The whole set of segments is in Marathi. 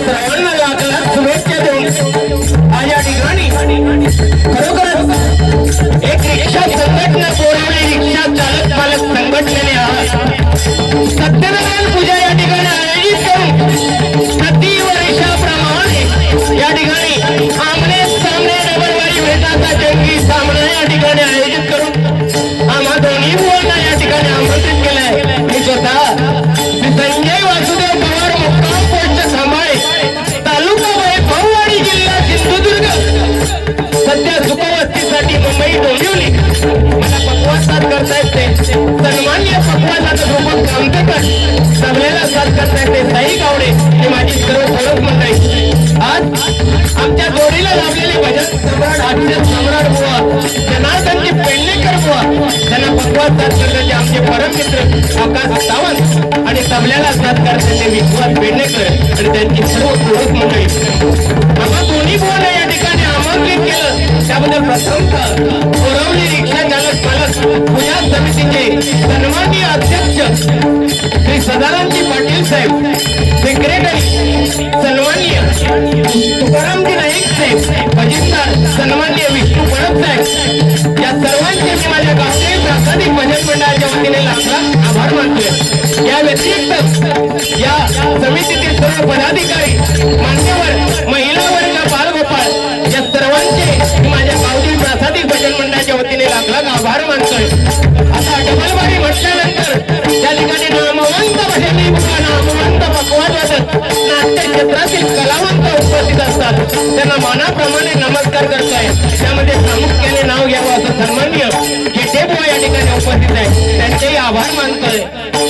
सर्वांना लाख शुभेच्छा देऊन आज या ठिकाणी खरोखरच एक रिक्षा संघटना बोलावली रिक्षा चालक मालक संघटनेने सत्यनारायण पूजा या ठिकाणी आयोजित करून प्रतिवर्षाप्रमाणे या ठिकाणी आमने सामने रविवारी भेटाचा जंगी सामना या ठिकाणी आयोजित करून आम्हा दोन्ही मुलांना या ठिकाणी आमंत्रित केलंय। मी स्वतः संजय वासुदेव पवार मुक्काम पोस्ट सांभाळे तालुका वैभववाडी जिल्हा सिंधुदुर्ग सध्या सुखवस्तीसाठी मुंबई डोंबिवली मला पक्वास साथ करता येते सन्माननीय पक्वासाचं रूपक कामतेकर सगळ्याला साथ करता येते साई गावडे हे माझी सर्व ओळख मंडळी आज आमच्या जोडीला लाभलेले भजन सम्राट हास्य सम्राट बुवा जनार्दनजी पेडणेकर बुवा त्यांना पक्वास साथ करण्याचे आमचे परम मित्र आकाश सावंत आणि तबल्याला साथ करण्याचे विश्वास पेडणेकर आणि त्यांची सर्व ओळख मंडळी आम्हा दोन्ही बुवांना या ठिकाणी आमंत्रित केलं त्याबद्दल प्रथमतः बोरावली रिक्षा चालक मालक पूजा समितीचे सन्माननीय अध्यक्ष श्री सदानंदजी पाटील साहेब सेक्रेटरी सन्माननीय तुकारामजी नाईक साहेब खजिनदार सन्माननीय विष्णू पडप साहेब या सर्वांचे मी माझ्या गावचे प्रासादिक भजन मंडळाच्या वतीने लाख आभार मानतोय। या व्यतिरिक्त या समितीतील सर्व पदाधिकारी मान्यवर महिला वर्ग बालगोपाळ या सर्वांचे मी माझ्या गावची प्रासादिक भजन मंडळाच्या वतीने लाख आभार मानतोय। आता डबलवाडी म्हटल्यानंतर त्या ठिकाणी नामवंत भजनी नामवंत पक्वाद वादक नाट्य क्षेत्रातील कलावंत उपस्थित असतात त्यांना मानाप्रमाणे नमस्कार करतोय। त्यामध्ये प्रामुख्याने नाव घ्यावं असं सन्माननीय गेटेबुवा या ठिकाणी उपस्थित आहे त्यांचेही आभार मानतोय।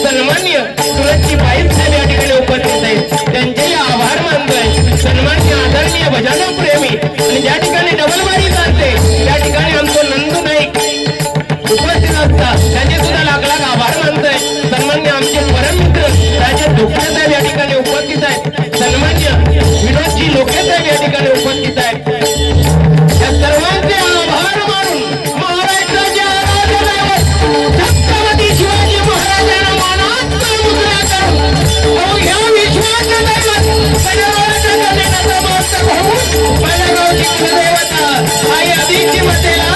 सन्माननीय सुरजची पाईप साहेब या ठिकाणी उपस्थित आहेत त्यांचेही आभार मानतोय। सन्माननीय आदरणीय भजन प्रेमी आणि ज्या ठिकाणी डबलवाडी चालते त्या ठिकाणी आमचं नंदू नाईक उपस्थित असतात त्यांचे सुद्धा लाख आभार मानतोय। सन्मान्य आमचे परम मित्र राजे धोके साहेब या ठिकाणी उपस्थित आहेत सन्मान्य विनोदजी लोके साहेब या ठिकाणी उपस्थित आहेत या सर्वांचे आभार मानून महाराष्ट्राचे आराध्य छत्रपती शिवाजी महाराजांना मानाचा मुजरा करून अवघ्या विश्वाचं दैवत सगळ्यांच्या कलेचा मस्तक होऊन माझ्या गावची कुलदेवता आई आदिची मतेला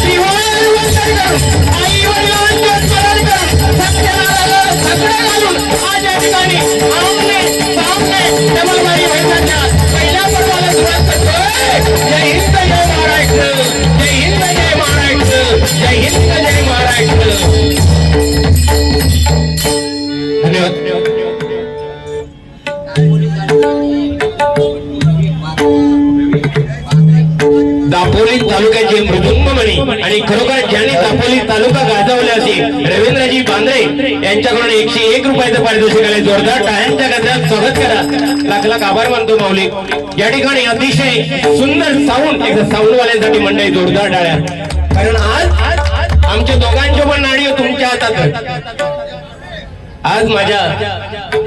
त्रिवार वंदन करून आई वडिलांचे स्मरण करून सत्यनारायण सगळं घालून आज या ठिकाणी आमने सामने डबलवाडी भजनाच्या पहिल्या पर्वाला सुरुवात करतोय। जय हिंद जय महाराष्ट्र जय हिंद जय महाराष्ट्र जय हिंद जय महाराष्ट्र। धन्यवाद। दापोली तालुक्याचे मृदुंगमणी आणि खरोखर ज्यांनी दापोली तालुका गाजवला असेल रवींद्रजी बांद्रे यांच्याकडून 101 रुपयाचं पारितोषिक आले। जोरदार टाळ्यांच्या गजरात स्वागत करा। लाख आभार मानतो माऊली। या ठिकाणी अतिशय सुंदर साऊंड एकदा साऊंडवाल्यांसाठी मंडळी जोरदार टाळ्या कारण आज आमच्या दोघांच्या पण नाडी तुमच्या हातात। आज माझ्या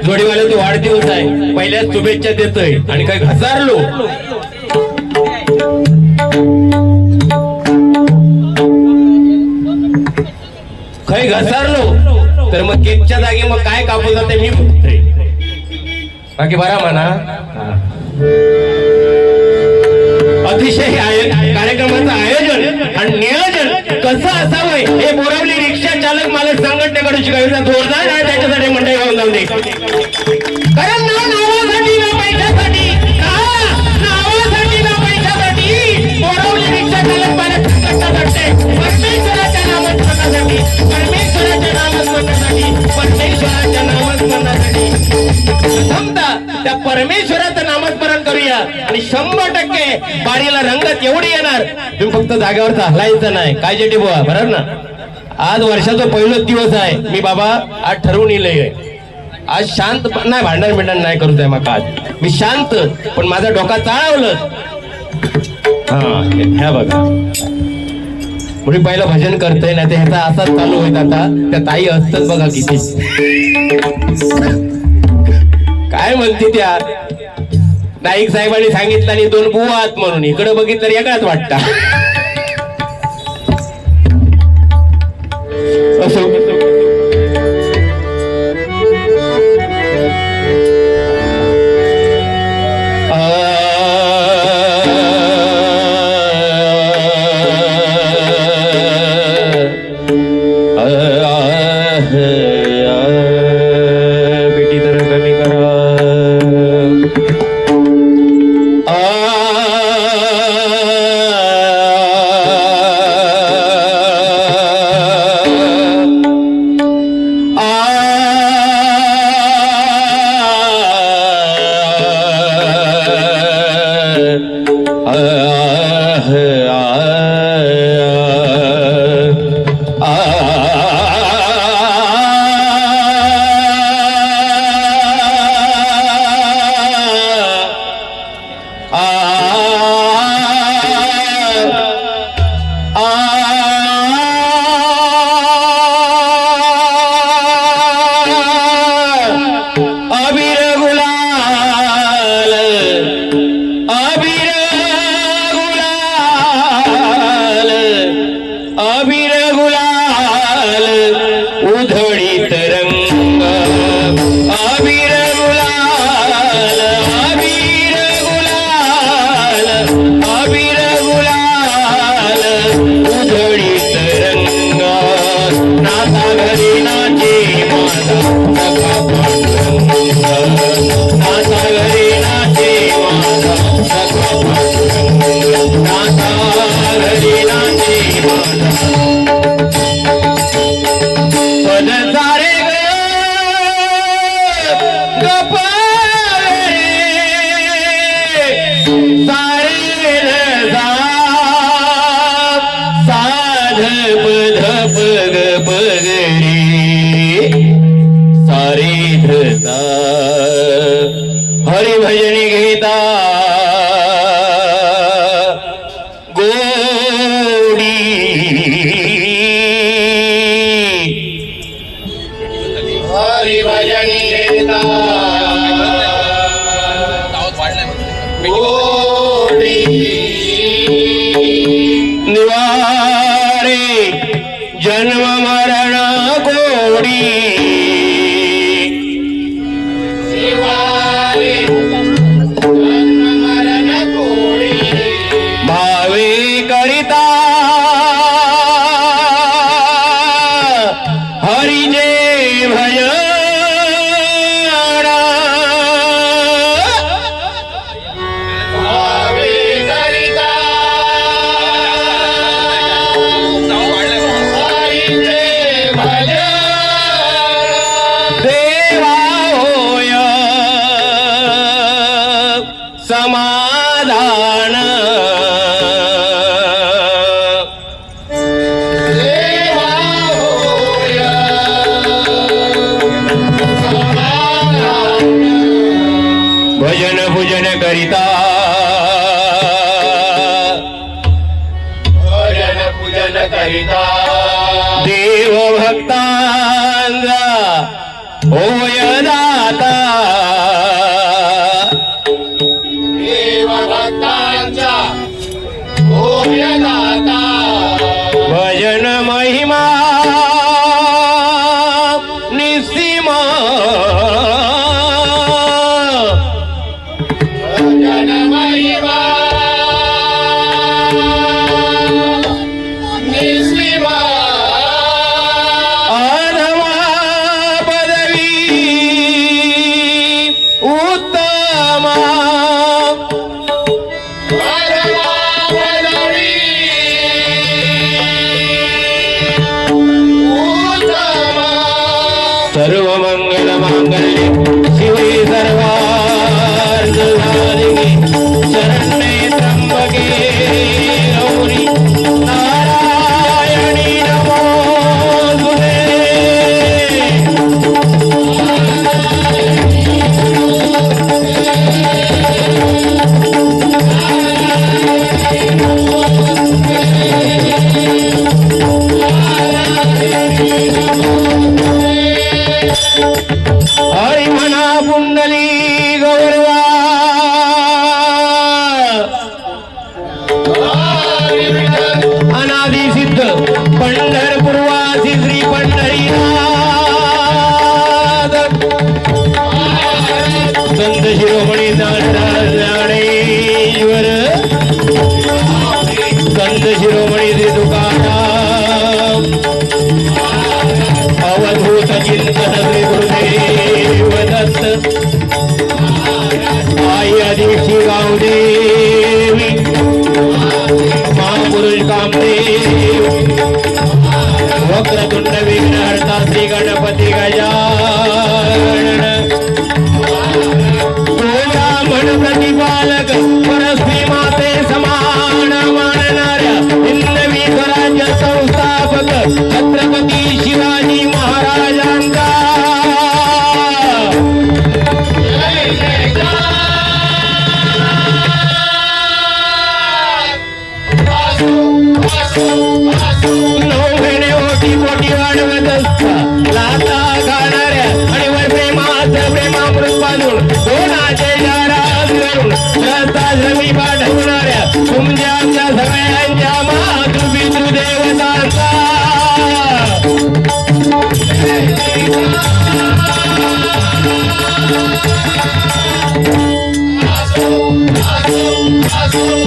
जोडीवाल्याचा वाढदिवस आहे पहिल्याच शुभेच्छा देतोय आणि काही घसारलो काही घसारलो तर मग केकच्या जागी मग काय कापू जाते मी बघतोय बाकी बरा म्हणा। अतिशय कार्यक्रमाचं आयोजन आणि नियोजन कसं असावं हे बोरावली रिक्षा चालक मालक संघटनेकडून शिकायचं जोरदार आहे त्याच्यासाठी मंडळी वाहून जाऊ दे कारण नावासाठी ना पैशासाठी नावासाठी ना पैशासाठी बोरावली रिक्षा चालक मालक संघटना परमेश्वराच्या नामस्मरणासाठी परमेश्वराच्या नामस्मरणासाठी परमेश्वराच्या नामस्मरणासाठी प्रथमतः त्या परमेश्वराचं नामस्मरण करूया आणि 100% बारीला रंगत एवढी येणार तुम्ही फक्त जागेवर हलायचं नाही काय जेटी बुवा बरोबर ना। आज वर्षाचा पहिलाच दिवस आहे मी बाबा आज ठरवून इलंय आज शांत नाही भांडण बिंडण नाही करू द्या मग आज मी शांत पण माझा डोका चाळवलं ह्या बघा पुढे पहिलं भजन करतोय ना ते ह्याचा असाच चालू होईल आता त्या ताई असतात बघा किती काय म्हणते त्या नाईक साहेबांनी सांगितलं आणि 2 बुवा आहात म्हणून इकडे बघितलं एकाच वाटतं असो भजनी घेता गोडी हरी भजनी घेता गोडी निवारे जन्म मरण गोडी समाधान भजन पूजन करिता भजन पूजन करिता देव भक्तांचा होय दाता भजन महिमा निसीमा भजन महिमा निसीमा आधमा पदवी उत्तमा सर्व मंगल मांगल्ये शिवे सर्वार्थ साधिके शरण्ये त्र्यंबके गौरी नारायणी नमोस्तुते हरी म्हणा पुंडली गौरवा अनादि सिद्ध पंढरपूरवासी श्री पंढरीनाथ संत शिरोमणी ज्ञानेश्वर संत शिरोमणी श्री तुकाराम अवधूत चिंतन श्री गुरुदेव दत्त आई आदिशी गावदेवी महापुरुष कामदेव वक्रतुंड विघ्नहर्ता श्री गणपती गजानन ब्राह्मण प्रतिपालक परस्वी माते समान मानणाऱ्या हिंदवी स्वराज्य संस्थापक छत्रपती शिवाजी महाराजांचा नवघणे ओटी पोटी वाढवत असता लाता खाणाऱ्या आणि वर प्रेमाचं प्रेमामृत पाजून दोनाचे दारात घालून रस्ता जमी पाठवणाऱ्या तुमच्या आमच्या सगळ्यांच्या मातृपितृदेवतांचा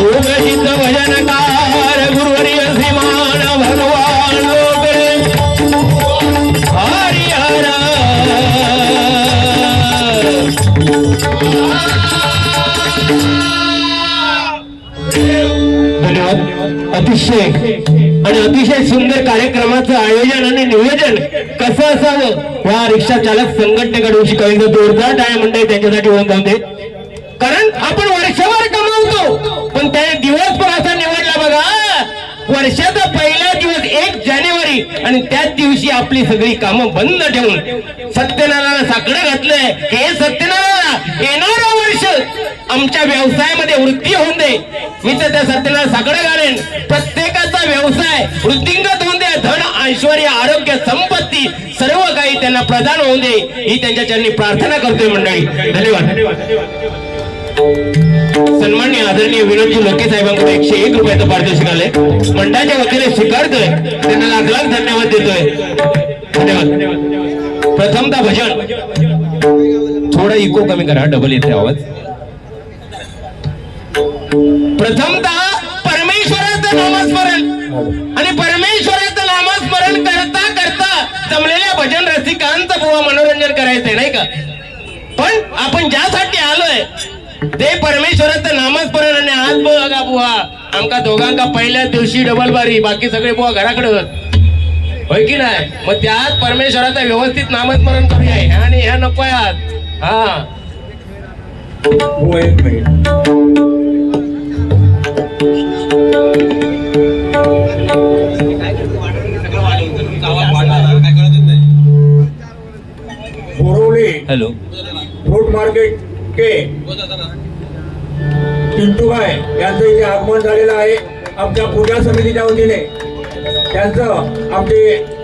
योगसिद्ध भजनकार गुरुवर्य श्रीमान भगवान लोकरे हरिहर धन्यवाद. अतिशय सुंदर कार्यक्रमाचं आयोजन आणि नियोजन कसं असावं या रिक्षा चालक संघटनेकडून शिकायचं जोरदार टाळ्या मंडळी त्यांच्यासाठी होऊन जाते. कारण आपण वर्षभर कमावतो पण त्याने दिवस पण असा निवडला बघा वर्षाचा पहिला दिवस 1 जानेवारी आणि त्याच दिवशी आपली सगळी कामं बंद ठेवून सत्यनारायण साकडं घातलंय. हे सत्यनारायण येणारा वर्ष वर्ष आमच्या व्यवसायामध्ये वृद्धी होऊन दे. मी तर त्या सत्याला सगळं घालेन. प्रत्येकाचा व्यवसाय वृद्धिंगत होऊन दे. धन ऐश्वर्य आरोग्य संपत्ती सर्व काही त्यांना प्रदान होऊन दे ही त्यांच्या चरणी प्रार्थना करतोय मंडळी. धन्यवाद. सन्माननीय आदरणीय विनोदजी लोके साहेबांकडे 101 रुपयाचं पारितोषिक आले. मंडळाच्या वतीने स्वीकारतोय. त्यांना लाख लाख धन्यवाद देतोय. धन्यवाद. प्रथमतः भजन थोडा इको कमी करा, डबल येते आवाज. प्रथमतः परमेश्वराचं नामस्मरण आणि परमेश्वराचं नामस्मरण करता करता जमलेल्या भजन रसिकांचं बुवा मनोरंजन करायचंय नाही का. पण आपण ज्यासाठी आलोय ते परमेश्वराचं नामस्मरण. आणि आज बघा बुवा आमका दोघांका पहिल्या दिवशी डबल बारी, बाकी सगळे बुवा घराकडे होय की नाही. मग त्यात परमेश्वराचं व्यवस्थित नामस्मरण करूया आणि ह्या नको आज. हा हो एक minute. Borivali hello fruit market के चिंटूभाई यांचं इथे आगमन झालेलं आहे आमच्या पूजा समितीच्या वतीने. त्यांचं आमचे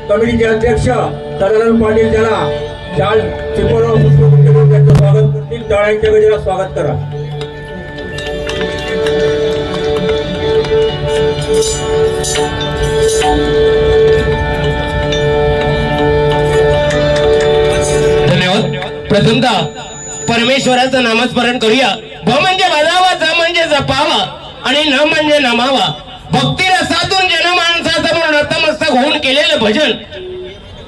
कमिटीचे अध्यक्ष सदानंद पाटील त्यांना शाल चिपळूण पुष्पगुच्छ त्यांचं स्वागत करतील. टाळ्यांच्या गजरात स्वागत करा. धन्यवाद. प्रथमतः परमेश्वराचं नामस्मरण करूया. भ म्हणजे बजावा, ज म्हणजे जपावा आणि न म्हणजे नमावा. भक्ती रसातून जनमानसाचं म्हणून नतमस्तक होऊन केलेलं भजन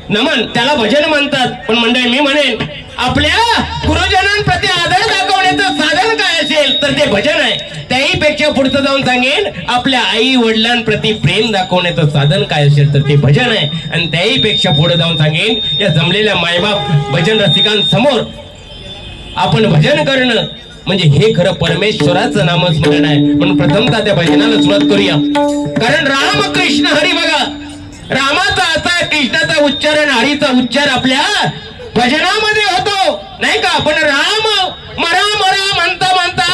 नमन त्याला भजन म्हणतात. पण मंडळी मी म्हणेन आपल्या गुरुजनांप्रती आदर दाखवण्याचं साधन काय असेल तर ते भजन आहे. त्याही पेक्षा पुढचं जाऊन सांगेन आपल्या आई वडिलांप्रती प्रेम दाखवण्याचं साधन काय असेल तर ते भजन आहे. आणि त्याही पेक्षा पुढे जाऊन सांगेन या जमलेल्या मायबाप भजन रसिकांसमोर आपण भजन करणं म्हणजे हे खरं परमेश्वराचं नामस्मरण आहे. म्हणून प्रथमतः त्या भजनाला सुरुवात करूया. कारण राम कृष्ण हरी बघा, रामाचा असा कृष्णाचा उच्चार आणि हरीचा उच्चार आपल्या भजनामध्ये होतो नाही का. पण राम मरा मरा म्हणता म्हणता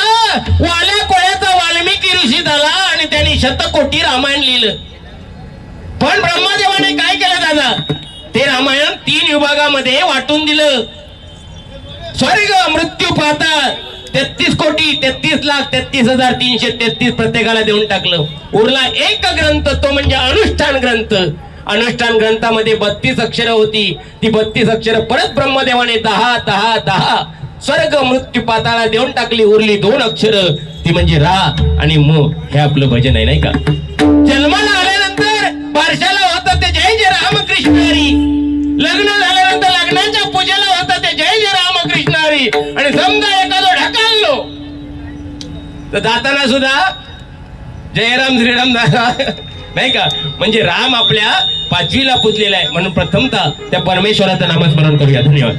वाल्या कोळ्याचा वाल्मिकी ऋषी झाला आणि त्यांनी शतकोटी रामायण लिहिलं. पण ब्रह्मदेवाने काय केलं दादा, ते रामायण 3 विभागामध्ये वाटून दिलं. स्वर्ग मृत्यू पाताळ 33 कोटी 33,33,333 प्रत्येकाला देऊन टाकलं. उरला एक ग्रंथ तो म्हणजे अनुष्ठान ग्रंथ. अनुष्ठान ग्रंथामध्ये 32 अक्षरं होती. ती 32 अक्षरं परत ब्रह्मदेवाने 10 10 10 स्वर्ग मृत्यू पाताळा देऊन टाकली. उरली 2 अक्षरं, ती म्हणजे रा आणि म. हे आपलं भजन आहे नाही का. जन्माला आल्यानंतर बारशाला होतं ते जय जय रामकृष्ण हरी. लग्न झाल्यानंतर लग्नाच्या पूजेला होतं ते जय जय रामकृष्ण हरी. आणि समजा एखादं ढकललो तर जाताना सुद्धा जयराम श्रीराम नाही का. म्हणजे राम आपल्या 5वीला पुजलेला आहे. म्हणून प्रथमतः त्या परमेश्वराचं नामस्मरण करूया. धन्यवाद.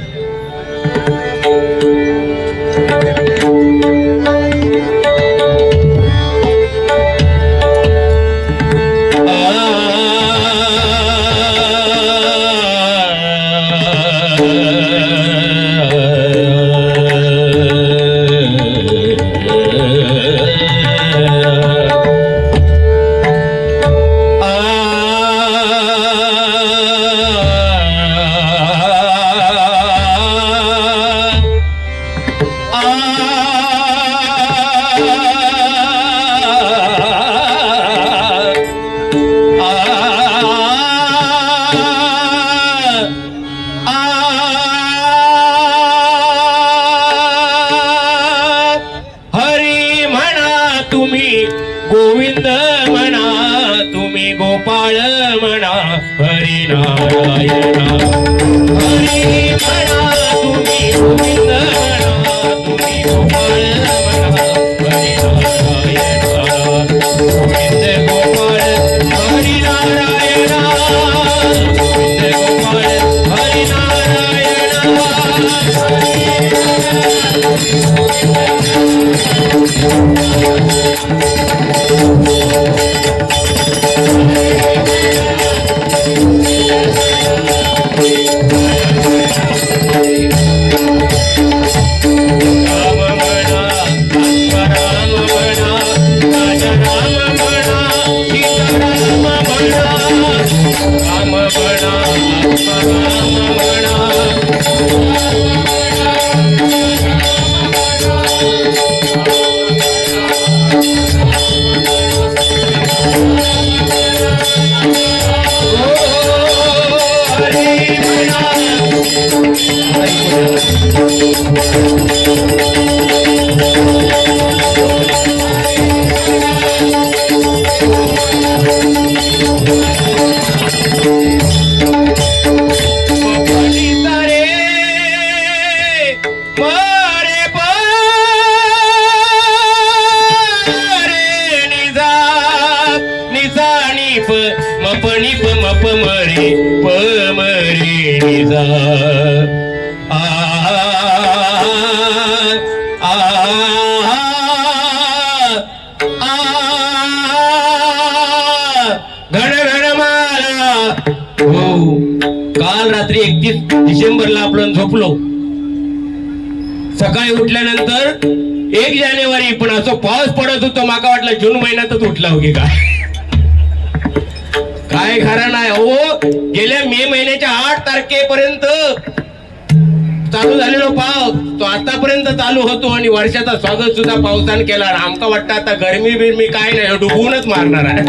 गोविंद म्हणा तुम्ही गोपाळ म्हणा हरी नारायण. हरी म्हणा तुम्ही गोविंद म्हणा तुम्ही गोपाळ म्हणा हरी नारायण. गोविंद गोपाळ हरी नारायण. गोविंद गोपाळ हरी नारायण. काल रात्री 31 डिसेंबरला आपण झोपलो. सकाळी उठल्यानंतर 1 जानेवारी पण असं पाऊस पडत होतो माका वाटलं जून महिन्यातच उठला होगी काय खरं नाही हो. गेल्या मे महिन्याच्या 8 तारखेपर्यंत चालू झालेलो पाऊस तो आतापर्यंत चालू होतो आणि वर्षाचा स्वागत सुद्धा पावसाने केला. आमका वाटतं आता गरमी बिरमी काय नाही डुबवूनच मारणार आहे.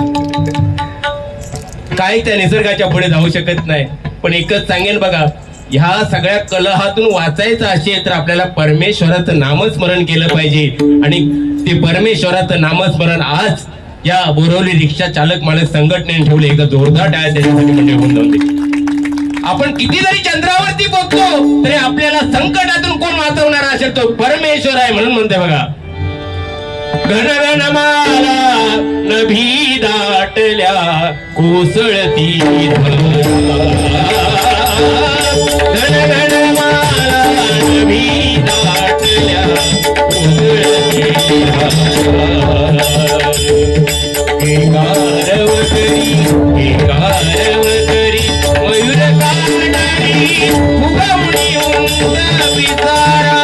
काही त्या निसर्गाच्या पुढे जाऊ शकत नाही. पण एकच सांगेन बघा, ह्या सगळ्या कलहातून वाचायचं असेल तर आपल्याला परमेश्वराचं नामस्मरण केलं पाहिजे. आणि ते परमेश्वराचं नामस्मरण आज या बोरवली रिक्षा चालक मालक संघटनेने ठेवले. एकदा जोरदार टाळ्या त्याच्यासाठी म्हणजे होऊन जाऊ दे. आपण किती जरी चंद्रावरती पोहोचतो तरी आपल्याला संकटातून कोण वाचवणार असेल तो परमेश्वर आहे. म्हणून म्हणते बघा, घनघनमाला नभी दाटल्या कोसळती घनघनमाला नभी दाटल्या कोसळती एकारवकरी मयूर काढणी फुगवणी उंच पिसारा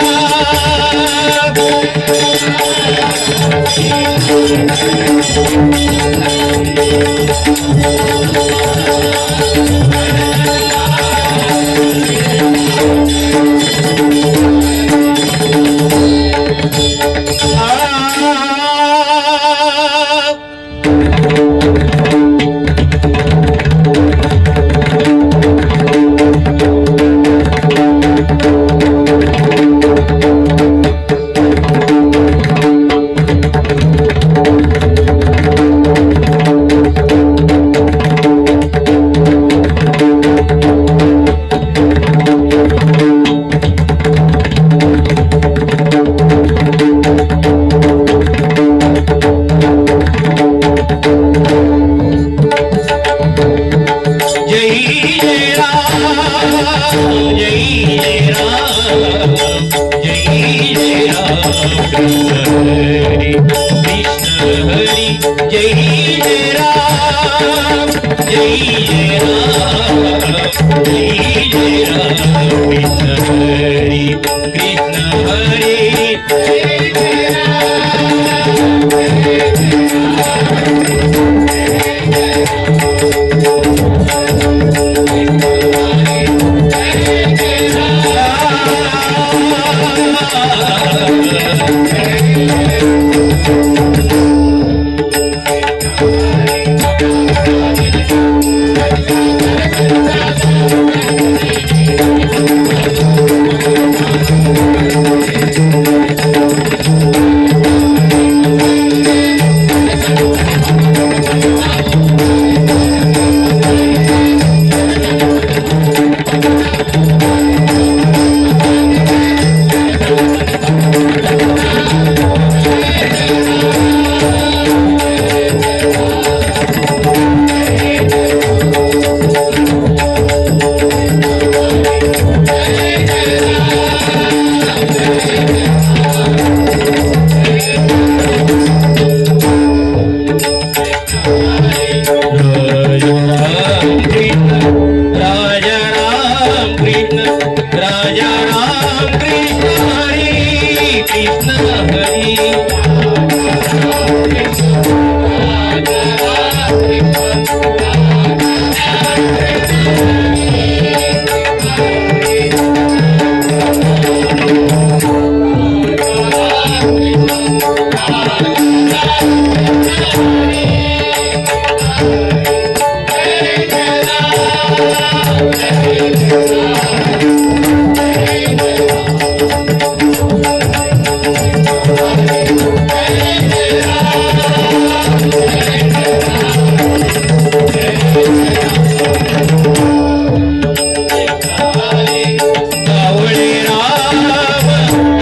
सावळे राम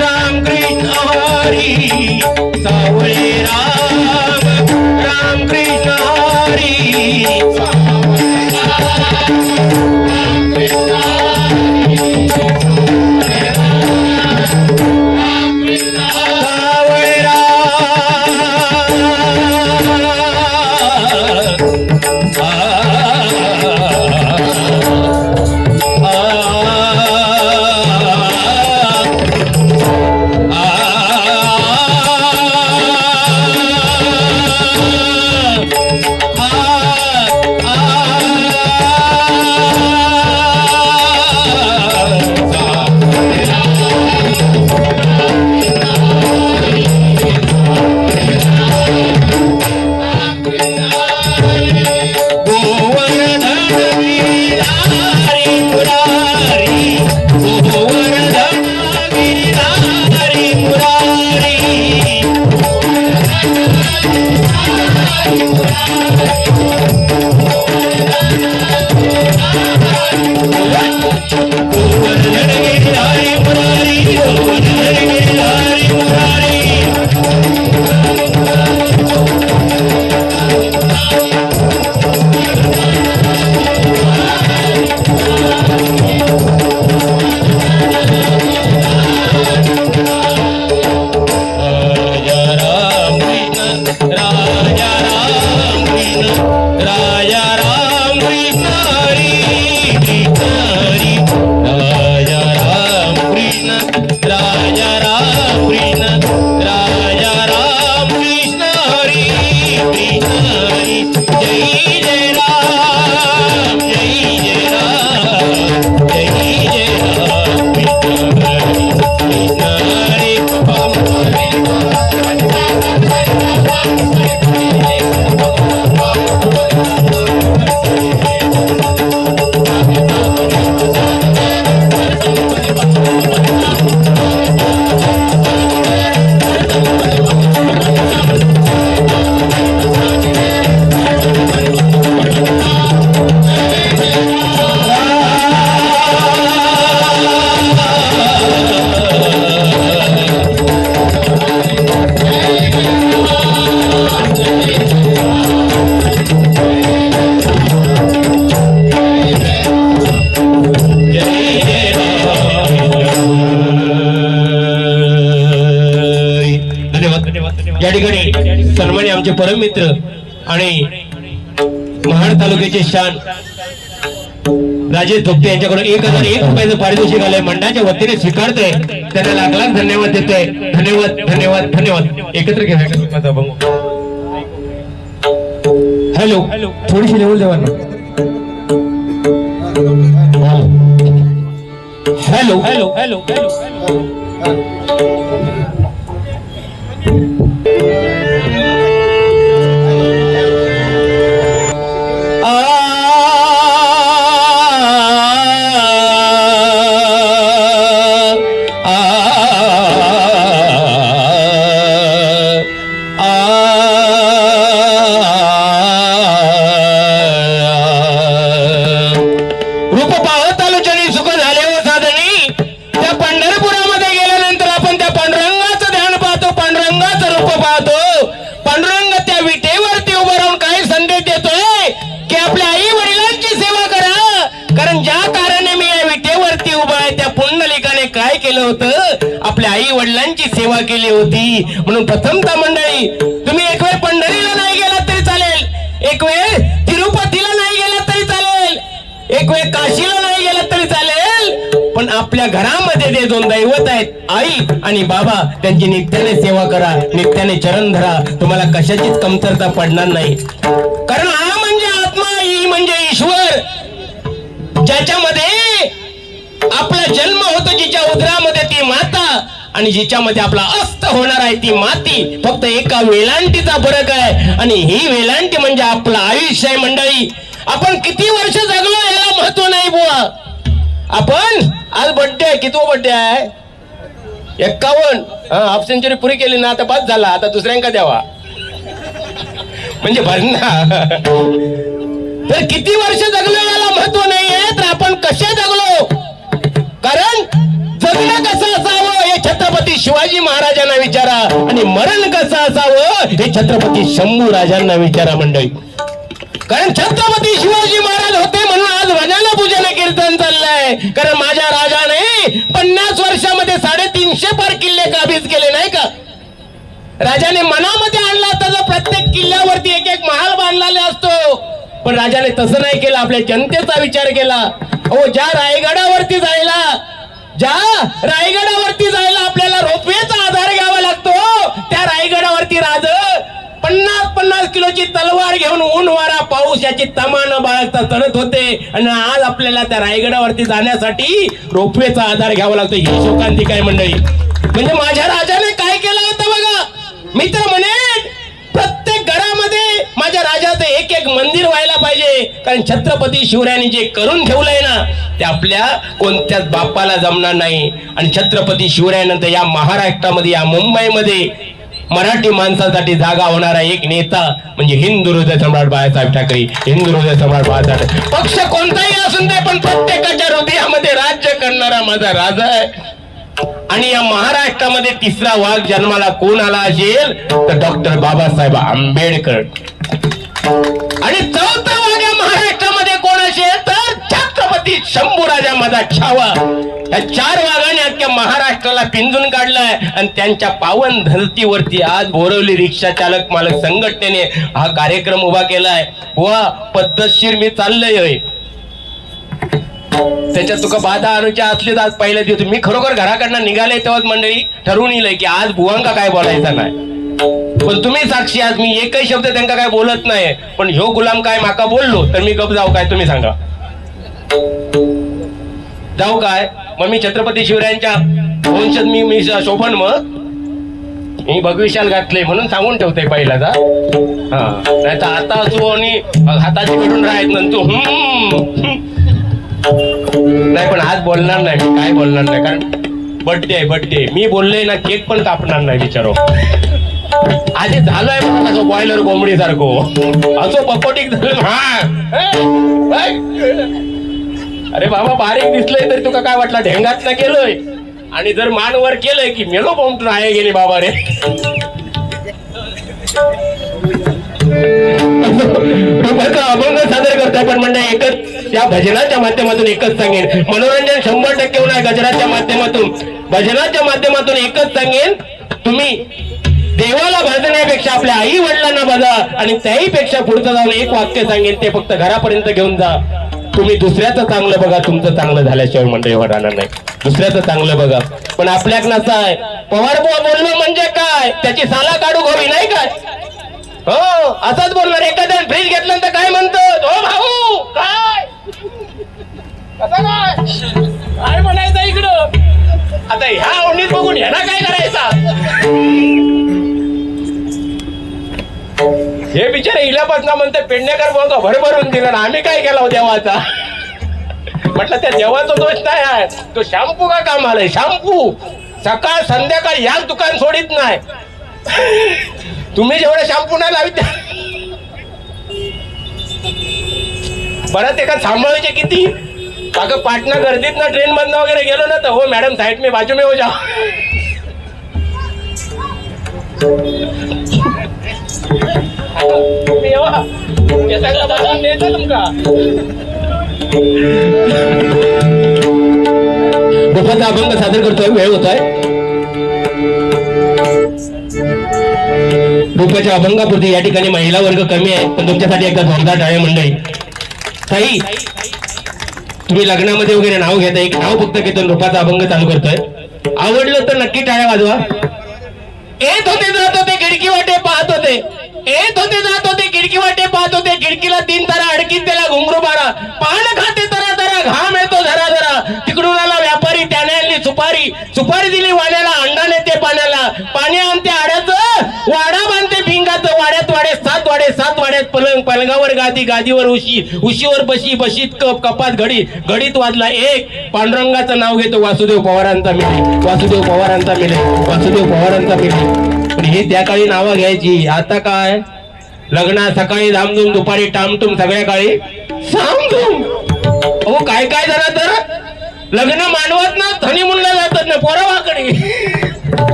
राम कृष्ण हरी सावळे राम राम कृष्ण हरी सावळे या ठिकाणी सन्मानी आमचे परम मित्र आणि महाड तालुक्याचे शान राजेश भोगते यांच्याकडून 1001 रुपयाचं पारितोषिक आलंय मंडळाच्या वतीने स्वीकारतोय त्यांना लाख लाख धन्यवाद देतोय धन्यवाद धन्यवाद धन्यवाद एकत्र घ्या हॅलो थोडीशी लेवल देवा ना हॅलो हॅलो हॅलो आपल्या आई वडिलांची सेवा केली होती म्हणून प्रथमतः मंडळी तुम्ही एक वेळ पंढरीला नाही गेला तरी चालेल, एक वेळ तिरुपतीला नाही गेला तरी चालेल, एक वेळ काशीला नाही गेला तरी चालेल, पण आपल्या घरामध्ये जे दोन दैवत आहेत आई आणि बाबा त्यांची नित्याने सेवा करा, नित्याने चरण धरा, तुम्हाला कशाचीच कमतरता पडणार नाही. कारण हा म्हणजे आत्मा, ही म्हणजे ईश्वर, ज्याच्यामध्ये आपला जन्म होतो, जिच्या उदरामध्ये ती माता आणि जिच्यामध्ये आपला अस्त होणार आहे ती माती. फक्त एका वेलांटीचा फरक आहे आणि ही वेलांटी म्हणजे आपलं आयुष्य आहे. मंडळी आपण किती वर्ष जगलो याला महत्व नाही बुवा, आपण आज बर्थडे आहे, कितवा बर्थडे आहे? 51. हाफ सेंचुरी पुरी केली ना, आता बस झाला, आता दुसऱ्यांका द्यावा म्हणजे भरणा. तर किती वर्ष जगलो याला महत्व नाहीये, तर आपण कसे जगलो, कारण जगणं कसं असावं हे छत्रपती शिवाजी महाराजांना विचारा आणि मरण कसं असावं हे छत्रपती शंभू राजांना विचारा मंडळी. कारण छत्रपती शिवाजी महाराज होते म्हणून आज भजन पूजन कीर्तन चाललंय. कारण माझ्या राजाने 50 वर्षामध्ये 350 पार किल्ले काबीज केले नाही का. राजाने मनामध्ये आणला असता तर प्रत्येक किल्ल्यावरती एक एक महाल बांधलेला असतो, पण राजाने तसं नाही केलं, आपल्या जनतेचा विचार केला. अहो ज्या रायगडावरती जायला आपल्याला रोपवेचा आधार घ्यावा लागतो, त्या रायगडावरती राज 50 किलोची तलवार घेऊन ऊन वारा पाऊस याची तमा न बाळगता चढत होते, आणि आज आपल्याला त्या रायगडावरती जाण्यासाठी रोपवेचा आधार घ्यावा लागतो. ही शोकांतिका आहे मंडळी. म्हणजे माझ्या राजाने काय केलं होतं बघा. मित्र म्हणे प्रत्येक घरामध्ये माझ्या राजाचं एक एक मंदिर व्हायला पाहिजे, कारण छत्रपती शिवरायांनी जे करून ठेवलंय ना ते आपल्या कोणत्याच बापाला जमणार नाही. आणि छत्रपती शिवरायानंतर या महाराष्ट्रामध्ये, या मुंबईमध्ये मराठी माणसासाठी जागा होणारा एक नेता म्हणजे हिंदू हृदय सम्राट बाळासाहेब ठाकरे. हिंदू हृदय सम्राट बाळासाहेब ठाकरे. पक्ष कोणताही असून दे, पण प्रत्येकाच्या हृदयामध्ये राज्य करणारा माझा राजा आहे. आणि या महाराष्ट्रामध्ये तिसरा वाघ जन्माला कोण आला असेल तर डॉक्टर बाबासाहेब आंबेडकर. आणि चौथा वाघ या महाराष्ट्रामध्ये कोण असेल तर छत्रपती शंभूराजा माझा छावा. या 4 वाघाने अख्ख्या महाराष्ट्राला पिंजून काढलाय, आणि त्यांच्या पावन धरतीवरती आज बोरवली रिक्षा चालक मालक संघटनेने हा कार्यक्रम उभा केलाय. वा पद्धतशीर मी चाललंय, त्याच्यात तुका बाधा अनुच्या असलेच आज पहिल्या दिवस मी खरोखर घराकडनं निघाले तेव्हाच मंडळी ठरवून येईल की आज बुवांका काय बोलायचं नाही. पण तुम्ही साक्षी, आज मी एकही शब्द त्यांना काय बोलत नाही, पण ह्यो गुलाम काय माका बोललो तर मी गप जाऊ काय, तुम्ही सांगा जाऊ काय. मग मी छत्रपती शिवरायांच्या वंशज मी शोभन, मग मी भगविशाल घातले म्हणून सांगून ठेवते पहिलाच. हा नाही तर आता असो आणि हाताची कडून राहत नंतर नाही, पण आज बोलणार नाही मी, काय बोलणार नाही, कारण बर्थडे मी बोलले ना केक पण कापणार नाही विचारो. आधी झालोय मला असं बॉयलर कोंबडी सारखो असो पकोटीक झालं. हा अरे बाबा बारीक दिसलंय तरी तुका काय वाटलं ढेंगात ना केलंय, आणि जर मानवर केलंय की मेलो पाऊंटून आहे गेले बाबा रे. अभंग सादर करताय, पण म्हणजे एकच या भजनाच्या माध्यमातून एकच सांगेन, मनोरंजन 100% होणार गजराच्या माध्यमातून, भजनाच्या माध्यमातून एकच सांगेन, तुम्ही देवाला भजण्यापेक्षा आपल्या आई वडिलांना बघा, आणि त्याही पेक्षा पुढचं जाऊन एक वाक्य सांगेन, ते फक्त घरापर्यंत घेऊन जा. तुम्ही दुसऱ्याचं चांगलं बघा, तुमचं चांगलं झाल्याशिवाय मंडळी होणार नाही. दुसऱ्याचं चांगलं बघा, पण आपल्याक नसा आहे. पवार बुवा बोललो म्हणजे काय, त्याची साला काढू हवी नाही काय. हो असंच बोलणार. एखाद्या फ्रीज घेतल्यानंतर काय म्हणतो, हो भाऊ काय काय म्हणायचं इकडं. आता ह्या ओढणीत बघून ह्याला काय करायचा. हे बिचारे इलापासना म्हणते पेडणेकर बोलतो भरभरून दिलं ना, आम्ही काय केला देवाचा. म्हटलं त्या देवाचा दोष नाही आहे, तो शॅम्पू का काम आलाय. शॅम्पू सकाळ संध्याकाळ याच दुकान सोडित नाही. तुम्ही जेवढे शॅम्पू नाही लावित परत एका सांभाळायचे किती. अगं पाटणा गर्दीत ना ट्रेन मधनं वगैरे गेलो ना तर हो मॅडम साइड में बाजू में हो जाओ. रुपाचा अभंग सादर करतोय, वेळ होत आहे. रुपाच्या अभंगापुरती या ठिकाणी महिला वर्ग कमी आहे, पण तुमच्यासाठी एकदा जोरदार टाळ्या मंडळी. ताई तुम्ही लग्नामध्ये वगैरे नाव घेता, एक नाव फक्त घेतो, रुपाचा अभंग चालू करतोय. आवडलं तर नक्की टाळ्या वाजवा. येत होते जात होते खिडकी वाटे पाहत होते, येत होते जात होते खिडकी वाटे पाहत होते. खिडकीला 3 तारा अडकीत त्याला घुंगरू बारा, पान खाते तरा तरा घाम येतो झरा झरा. तिकडून आला व्यापारी, त्याने आणली सुपारी, सुपारी दिली वाड्याला, अंडा नेते पाण्याला. पाणी आणते आड्याचं, वाडा बांधते भिंगाचं. वाड्यात वाडे 7 वाडे, 7 वाड्यात पलंग, पलंगावर गादी, गादीवर उशी, उशीवर बशी, बशीत कप, कपात घडी, घडीत वाजला एक. पांडुरंगाचं नाव घेतो, वासुदेव पवारांचा मिले, वासुदेव पवारांचा मिले, वासुदेव पवारांचा मिले. पण ही त्या काळी नावं घ्यायची. आता काय लग्ना सकाळी धामधूम, दुपारी टामटूम, सगळ्या काळी सामधूम. अहो काय काय झालं तर लग्न मानवत ना, हनीमूनला जातात ना पोरावाकडे.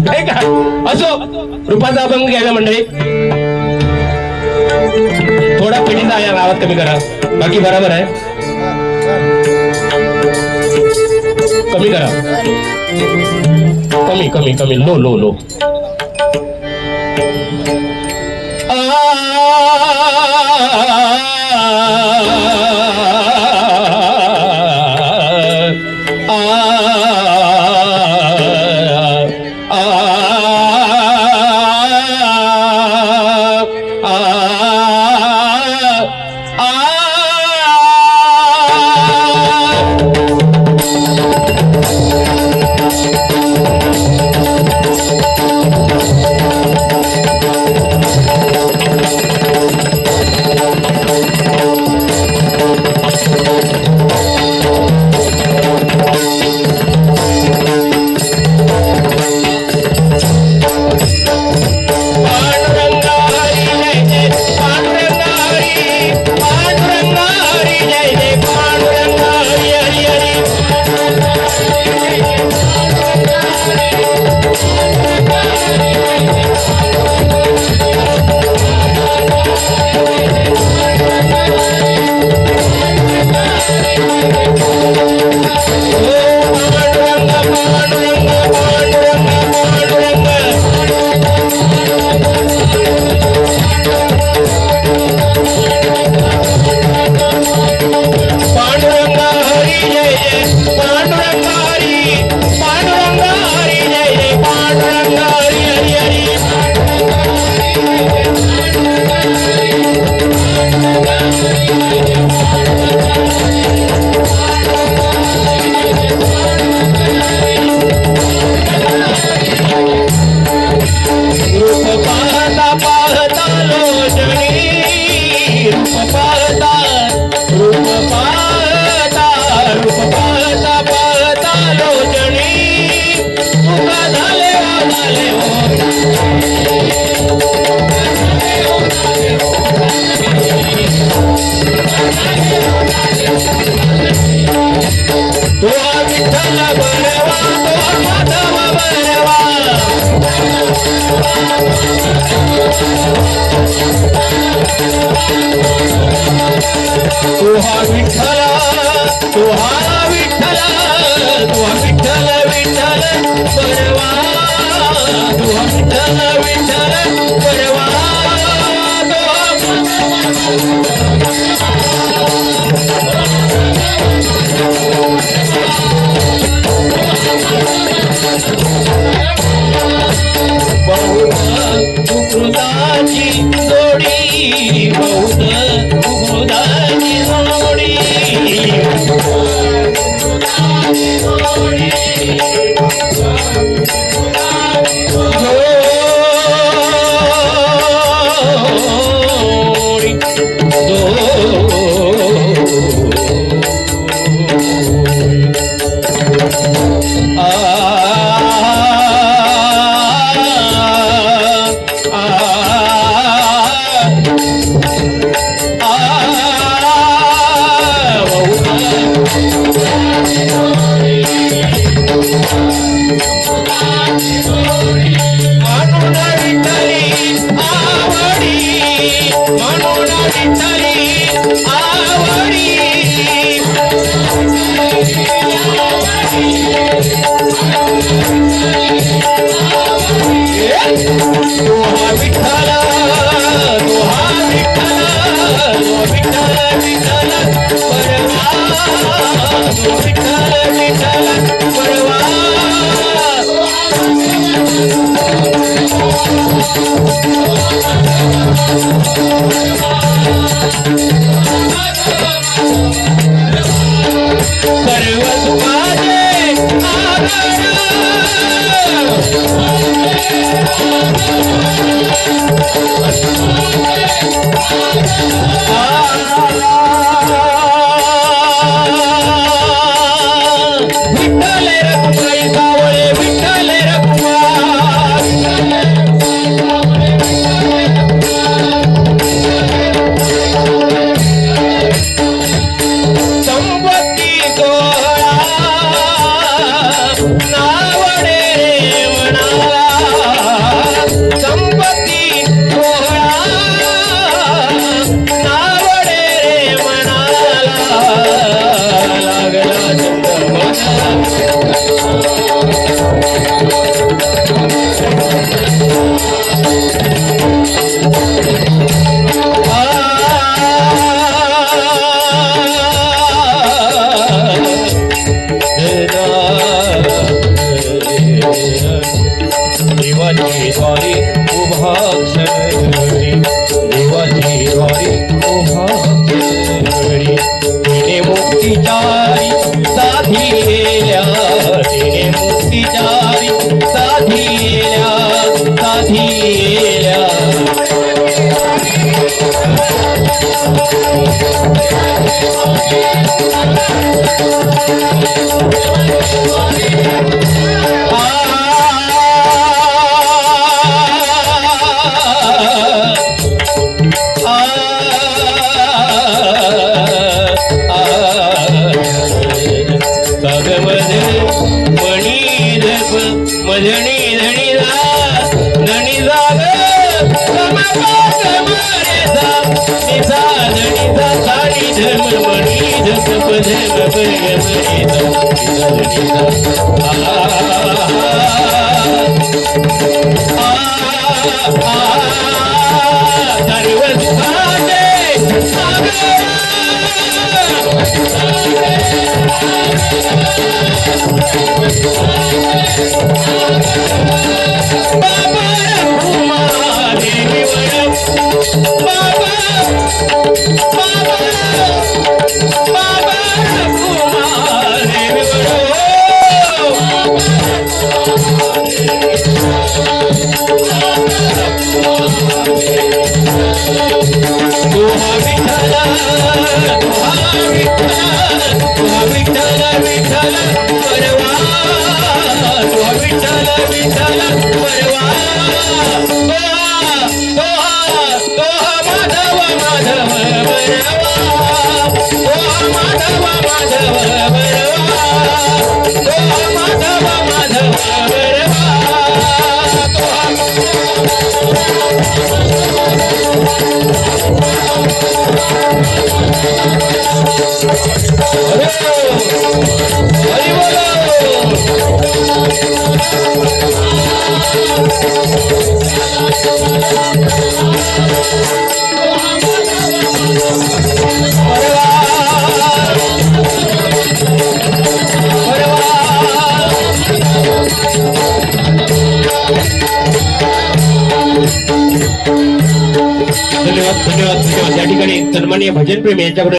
काय का असो, रूपाचा अभंग घ्यायला मंडळी. थोडा पिढीचा या आवाज कमी करा, बाकी बरोबर आहे. कमी करा, कमी कमी कमी, low low low. Thank you. ओहाक्षरी देवाची वारी ओहाक्षरी तिने मुक्तीचारी साधिल्या तिने मुक्तीचारी साधिल्या मजणी धणी जाग साडी धर्म मणी धप धन्यवाद. या ठिकाणी सन्माननीय भजन प्रेमी यांच्याकडे